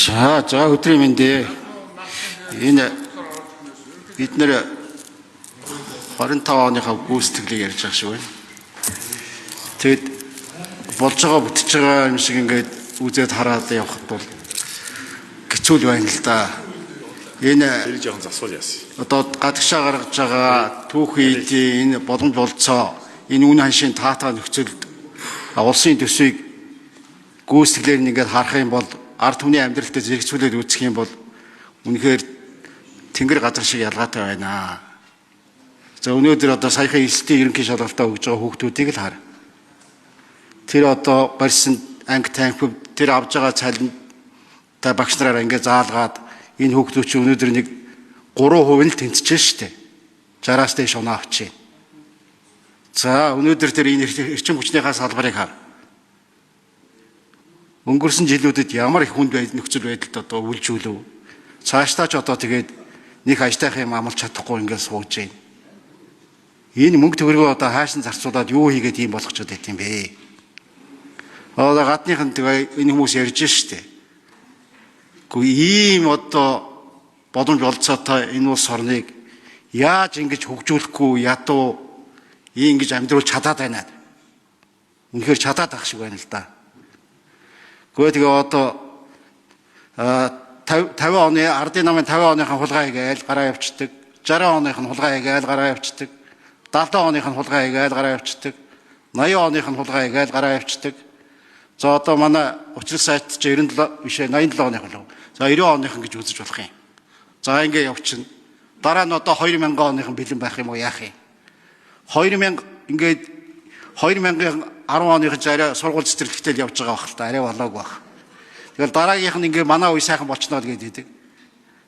За өдрийн мэндэ энэ бид нэр 25 оныхаа гүйцэтгэлийг ярьж байгаа шиг байна. Тэгэд болж байгаа бүтэж байгаа юм шиг ингээд үзээд хараад явхад бол хэцүү байна л да. Энэ жоохон засвал яасан. Одоо гадагшаа гаргаж байгаа түүхийн энэ боломж болцоо энэ үн ханшийн таатаа нөхцөлд улсын төсвийг гүйцэтгэлээр ингээд харах юм бол ард түмний амьдралтай зэрэгцүүлээд үүсэх юм бол үнэхээр тэнгэр газар шиг ялгаатай байна. За өнөөдөр одоо саяхан элсдийн ерөнхий шалгалтаа өгж байгаа хүүхдүүдийг л хар. Тэр одоо барьсан анги танхив тэр авж байгаа цалин та багш нараар ингээд заалгаад энэ хүүхдүүд чинь өнөөдөр нэг 3% нь тэнцэж штэ. 60-аас дээш оноо авчи. За өнөөдөр тэр энэ эрчим хүчнийхаа салбарыг хар. Өнгөрсөн жилүүдэд ямар их хүнд нөхцөл байдалд одоо үйлжүүлв. Цаашдаа ч одоо тэгээд нэг ажтайх юм амлах чадахгүй ингээд сууж байна. Энэ мөнгө төгрөгөө одоо хаашин зарцуулаад юу хийгээд ийм болгочод байт юм бэ? Одоо гадныхан тэгээ энэ хүмүүс ярьж штэ. Гэхдээ ийм одоо боломж олцоотой энэ улс орныг яаж ингэж хөгжүүлэхгүй ядуу ингэж амьдруул чадаад байна. Үнэхээр чадаад ах шиг байна л да. Гэхдээ тэгээ одоо 50 оны ардын намын 50 оныхан хулгай хийгээл гараа явцдаг, 60 оныхан хулгай хийгээл гараа явцдаг, 70 оныхан хулгай хийгээл гараа явцдаг, 80 оныхан хулгай хийгээл гараа явцдаг. За одоо манай учрал сайт чи 97 биш 87 оныхан л. За 90 оныхан гэж үзэж болох юм. За ингэ явчихна. Дараа нь одоо 2000 оныхан бэлэн байх юм уу яах юм? 2000 ингээд 2010 оных арай сургууль цэцэрлэгтэл явж байгаа байх л та арай болоог байх. Тэгэл дараагийнх нь ингээ манай үе сайхан болчихноо гэдэг.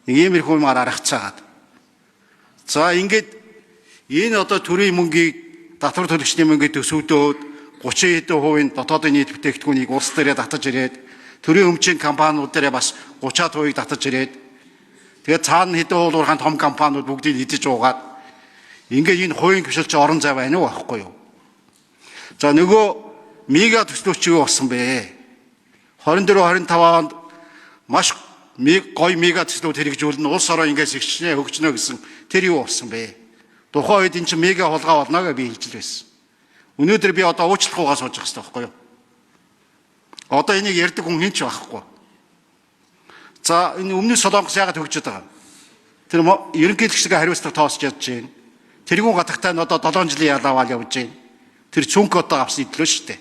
Нэг иймэрхүү юмар аргацаагаад. За ингээд энэ одоо төрийн мөнгийг татвар төлөгчдийн мөнгийг төсөвдөөд 30% дотоодын нийт бүтээгдэхүүнийг улс дээрээ татаж ирээд төрийн өмчийн компаниуд дээрээ бас 30% татаж ирээд тэгээд цаана хэдэн уулуурхаан том компаниуд бүгдийг идэж уугаад ингээд энэ хувийн гүшилч орон зай байна уу байхгүй юу? За нөгөө мега төслөөч юу болсон бэ? 24 25 онд маш гоё мега төслүүд хэрэгжүүлнэ. Улс орон ингээс ихчнээ хөгжнө гэсэн тэр юу болсон бэ? Тухайн үед эн чинь мега хулгай болно гэж би хэлж л байсан. Өнөөдөр би одоо уучлахгүйгаа сууж байгаа хэрэгтэй байхгүй юу? Одоо энийг ярьдаг хүн хинч байхгүй. За энэ өмнө Солонгос яагаад хөгжиж байгаа? Тэр ерөнхийлөгчдөө хариуцлага тоосч ядж байна. Тэргүүн гадагтай нь одоо 7 жилийн ялаавал явж байна. Тэр цүнх одоо авсан идлөө шүү дээ.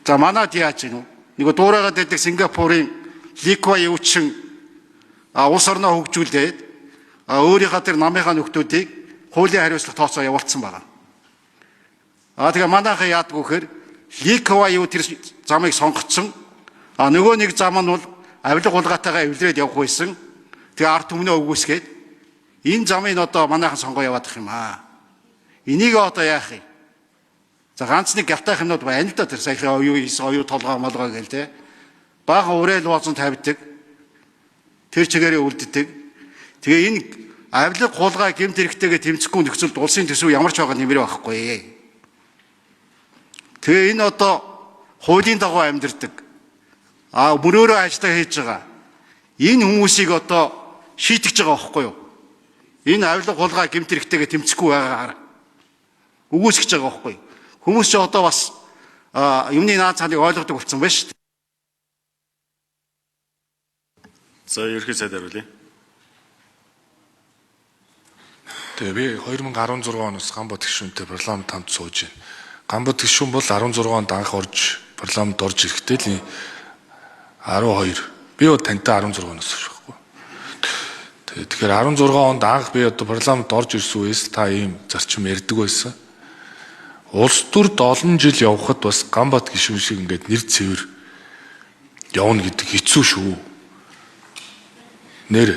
За манад яаж гинэ? Нэг дуурайгаад байдаг Сингапурын Ликвай юучин улс орноо хөгжүүлээд өөрийнхөө тэр намынхаа нөхдүүдийг хуулийн хариуцлага тооцоо явуулсан байна. Тэгээ манайхаа яадаг вөхөр Ликвай юу тэр замыг сонгоцсон. Нөгөө нэг зам нь бол авилга хулгаатайгаа эвлэрээд явах байсан. Тэгээ ард түмнээ өгөөсгээд энэ замыг одоо манайхан сонгоо яваадах юм аа. Энийг одоо яах юм? За ганц нэг галтайх юмнууд байна л да тэр саяхан оюу толгоо молгоо гээл те. Бага урээл бооцон тавьдаг. Тэр чигээрээ үлддэг. Тэгээ энэ авилга хулгай гэмт хэрэгтэйгээ тэмцэхгүй нөхцөлд улсын төсөв ямар ч байгаа нэмэр байхгүй. Тэгээ энэ одоо хуулийн дагуу амьдэрдэг. Мөрөөрөө ажиллаа хийж байгаа. Энэ хүмүүсийг одоо шийтгэж байгаа байхгүй юу? Энэ авилга хулгай гэмт хэрэгтэйгээ тэмцэхгүй байгаагаар үгүйсгэж байгаа байхгүй юу? Хүмүүс ч одоо бас юмны наад цааныг ойлгодог болсон байна шүү дээ. За ерхий сайд хариулъя. Тэгээ би 2016 оноос Гамбат гишүүнтэй парламент хамт сууж байна. Гамбат гишүүн бол 16 онд анх орж парламент орж ирэхдээ л 12. Би бол тантай 16 оноос байхгүй. Тэгэхээр 16 онд анх би одоо парламент орж ирсэн үеэс та ийм зарчим ярьдаг байсан. Улс төрд олон жил явхад бас Гамбат гишүүн шиг ингээд нэр цэвэр явна гэдэг хэцүү шүү. Нэр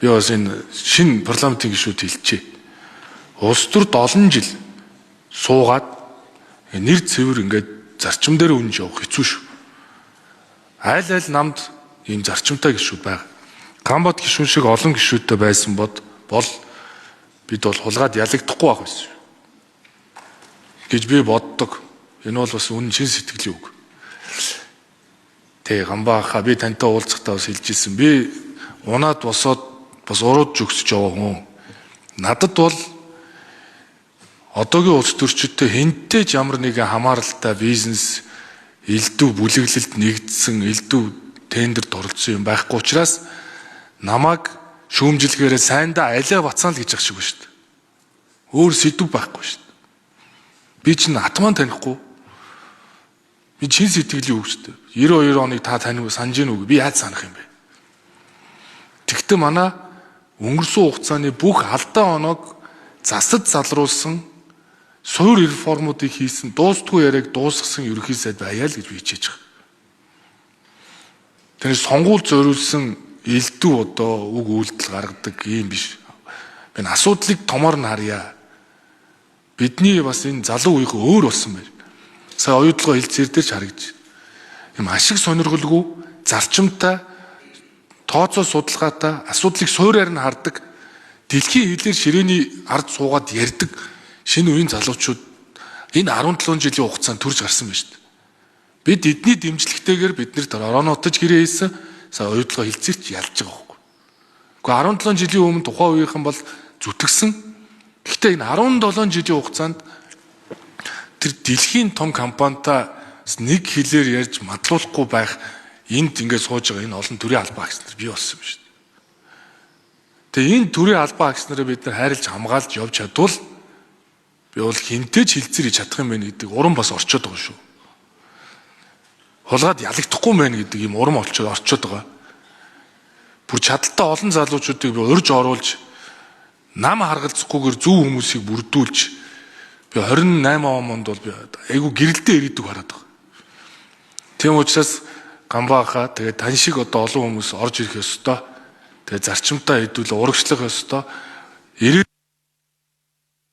би бас энэ шинэ парламентын гишүүд хэлчихье. Улс төрд олон жил суугаад нэр цэвэр ингээд зарчим дээр үнж явах хэцүү шүү. Айл намд ийм зарчимтай гишүүд байгаа. Гамбат гишүүн шиг олон гишүүдтэй байсан бол бид бол хулгаад ялагдахгүй байх байсан гэж би боддог. Энэ бол бас үнэн чин сэтгэлийн үг. Тэг Гамбааха би тантай уулзахдаа бас хэлж ирсэн. Би унаад босоод бас урууд жөгсөж яваа хүн. Надад бол одоогийн улс төрчидтэй хинтээ ч ямар нэгэн хамааралтай бизнес, элдв бүлэглэлд нэгдсэн, элдв тендерд оролцсон юм байхгүй учраас намайг шүүмжилгээрээ сайндаа алиа бацсан л гэж ах шиг ба шүү дээ. Өөр сэдв байхгүй шүү дээ. Би чинь атман танихгүй. Би чин сэтгэлийн үг шүү дээ. 92 оныг та санаж гин үг. Би яаж санах юм бэ? Тэгтээ манай өнгөрсөн хугацааны бүх алдаа оноог засад залруулсан, суурь реформуудыг хийсэн, дуустгүй яриаг дуусгасан ерөнхий сайд байя л гэж би хичээж байгаа. Тэр сонгуул зориулсан элдв одоо үг үйлдэл гаргадаг юм биш. Би асуудлыг томоор нь харъя. Бидний бас энэ залуу үеийнхээ өөр болсон байна. Сая оюутлогоо хэлцээр дээр ч харагдаж. Им ашиг сонирхолгүй, зарчимтай, тооцоо судалгаатай, асуудлыг суурьаар нь хардаг, дэлхийн хилээр ширээний ард суугаад ярьдаг шинэ үеийн залуучууд энэ 17 жилийн хугацаанд төрж гарсан байна шүү дээ. Бид эдний дэмжлэгтэйгээр бид нэр ороонотож гэрээ хийсэн, сая оюутлогоо хэлцээрч ялж байгаа байхгүй. Гэхдээ 17 жилийн өмнө тухайн үеийнхэн бол зүтгэсэн. Гэхдээ энэ 17 жилийн хугацаанд тэр дэлхийн том компанитай нэг хэлээр ярьж мадлуулахгүй байх энд ингээд сууж байгаа энэ олон төрлийн албаа агч нар бий болсон юм шүү дээ. Тэгээ энэ төрлийн албаа агч нарыг бид нар хайрлж хамгаалж явж чадвал би бол хинтээ ч хилцээр хийж чадах юм байна гэдэг урам бас орчоод байгаа шүү. Хулгаад ялагдахгүй мэн гэдэг юм урам орчоод байгаа. Бүр чадaltaй олон залуучуудыг би урьж оруулж нам харгалзахгүйгээр зөв хүмүүсийг бүрдүүлж би 28 онд бол би айгу гэрэлдээ ирээдүг хараад байгаа. Тийм учраас Гамбааха тэгээ тань шиг одоо олон хүмүүс орж ирэх ёстой. Тэгээ зарчимтай хэдүүл урагшлах ёстой.